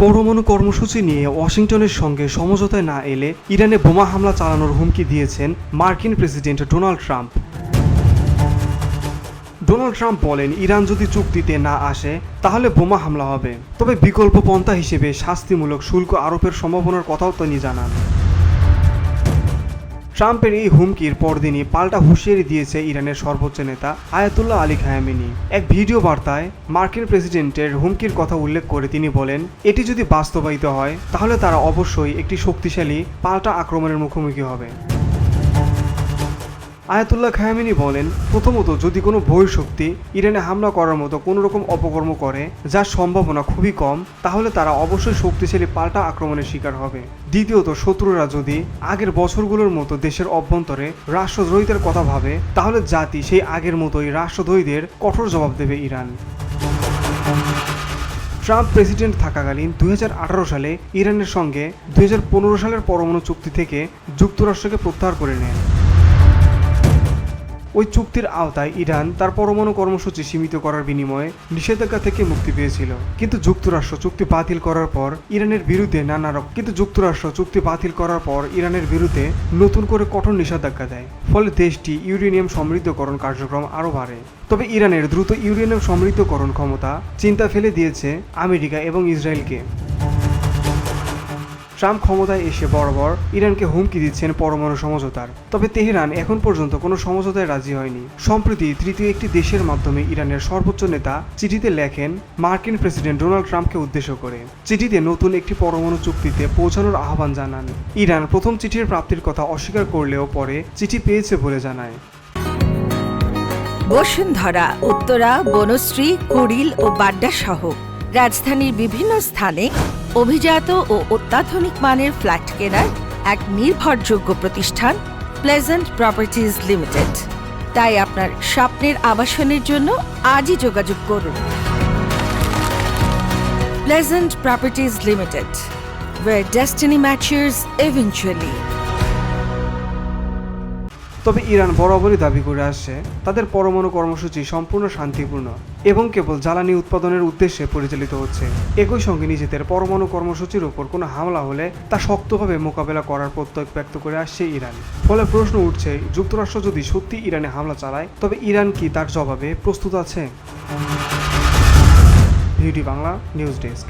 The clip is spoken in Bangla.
পরমাণু কর্মসূচি নিয়ে ওয়াশিংটনের সঙ্গে সমঝোতায় না এলে ইরানে বোমা হামলা চালানোর হুমকি দিয়েছেন মার্কিন president Donald Trump. Donald Trump বলেন, ইরান যদি চুক্তিতে না আসে তাহলে বোমা হামলা হবে, তবে বিকল্প পন্থা হিসেবে শাস্তিমূলক শুল্ক আরোপের সম্ভাবনার কথাও তিনি জানান। ট্রাম্পের এই হুমকির পরদিনই পাল্টা হুঁশিয়ারি দিয়েছে ইরানের সর্বোচ্চ নেতা আয়াতুল্লাহ আলী খামেনি। এক ভিডিও বার্তায় মার্কিন প্রেসিডেন্টের হুমকির কথা উল্লেখ করে তিনি বলেন, এটি যদি বাস্তবায়িত হয় তাহলে তারা অবশ্যই একটি শক্তিশালী পাল্টা আক্রমণের মুখোমুখি হবে। আয়াতুল্লাহ খামেনি বলেন, প্রথমত, যদি কোনো বহিঃশক্তি ইরানে হামলা করার মতো কোনো রকম অপকর্ম করে, যার সম্ভাবনা খুবই কম, তাহলে তারা অবশ্যই শক্তিশালী পাল্টা আক্রমণের শিকার হবে। দ্বিতীয়ত, শত্রুরা যদি আগের বছরগুলোর মতো দেশের অভ্যন্তরে রাষ্ট্রদ্রোহিতার কথা ভাবে, তাহলে জাতি সেই আগের মতোই রাষ্ট্রদ্রোহীদের কঠোর জবাব দেবে ইরান। ট্রাম্প প্রেসিডেন্ট থাকাকালীন 2018 সালে ইরানের সঙ্গে 2015 সালের পরমাণু চুক্তি থেকে যুক্তরাষ্ট্রকে প্রত্যাহার করে নেন। ওই চুক্তির আওতায় ইরান তার পরমাণু কর্মসূচি সীমিত করার বিনিময়ে নিষেধাজ্ঞা থেকে মুক্তি পেয়েছিল, কিন্তু যুক্তরাষ্ট্র চুক্তি বাতিল করার পর ইরানের বিরুদ্ধে নতুন করে কঠোর নিষেধাজ্ঞা দেয়, ফলে দেশটি ইউরেনিয়াম সমৃদ্ধকরণ কার্যক্রম আরও বাড়ে। তবে ইরানের দ্রুত ইউরেনিয়াম সমৃদ্ধকরণ ক্ষমতা চিন্তা ফেলে দিয়েছে আমেরিকা এবং ইসরায়েলকে। ট্রাম্প ক্ষমতায় এসে বরাবর ইরানকে হুমকি দিচ্ছেন পরমাণু সমঝোতার, তবে তেহরান এখন পর্যন্ত কোনো সমঝোতায় রাজি হয়নি। সম্প্রতি তৃতীয় একটি দেশের মাধ্যমে ইরানের সর্বোচ্চ নেতা চিঠিতে লেখেন মার্কিন প্রেসিডেন্ট ডোনাল্ড ট্রাম্পকে উদ্দেশ্য করে। চিঠিতে নতুন একটি পরমাণু চুক্তিতে পৌঁছানোর আহ্বান জানান। ইরান প্রথম চিঠির প্রাপ্তির কথা অস্বীকার করলেও পরে চিঠি পেয়েছে বলে জানায়। বসুন্ধরা, উত্তরা, বনশ্রী, কুড়িল ও বাড্ডা সহ রাজধানীর বিভিন্ন স্থানে অভিজাত ও অত্যাধুনিক মানের ফ্ল্যাট কেনার এক নির্ভরযোগ্য প্রতিষ্ঠান প্লেজেন্ট প্রপার্টিজ লিমিটেড। তাই আপনার স্বপ্নের আবাসনের জন্য আজই যোগাযোগ করুন। Pleasant properties limited, where destiny matches eventually. তবে ইরান বরাবরই দাবি করে আসছে তাদের পরমাণু কর্মসূচি সম্পূর্ণ শান্তিপূর্ণ এবং কেবল জ্বালানি উৎপাদনের উদ্দেশ্যে পরিচালিত হচ্ছে। একই সঙ্গে নিজেদের পরমাণু কর্মসূচির উপর কোনো হামলা হলে তা শক্তভাবে মোকাবেলা করার প্রত্যয় ব্যক্ত করে আসছে ইরান। ফলে প্রশ্ন উঠছে, যুক্তরাষ্ট্র যদি সত্যি ইরানে হামলা চালায় তবে ইরান কি তার জবাবে প্রস্তুত আছে? ভিডি বাংলা নিউজ ডেস্ক।